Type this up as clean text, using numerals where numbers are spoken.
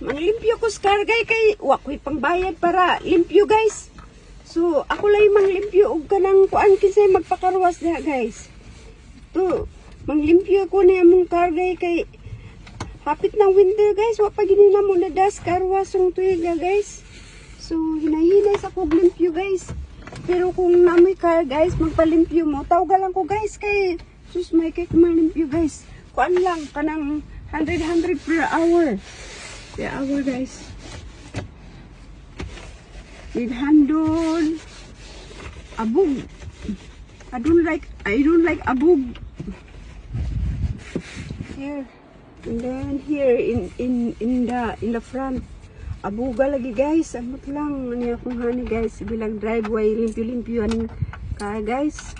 manglimpyo ko sa kargay kay wa ko'y pangbayad para limpyo guys. So ako lang manglimpyo og kanang kuan kinsay magpakarwas diha guys. To manglimpyo ko na among kargay kay hapit ng winter guys, wa pa gini na mo na das karwasong tuiga guys. So hinahinay sa kog limpyo guys. Pero kung namoy car guys, magpalimpyo mo, tawag lang ko guys kay sus may kay malimpyo guys. Kuan lang kanang 100 per hour. Per hour guys. With handle abog. I don't like abog. Here. And then here in the front. Abuga lagi guys, amot lang niya kung hani guys, bilang driveway limpyo-limpyo aning car guys.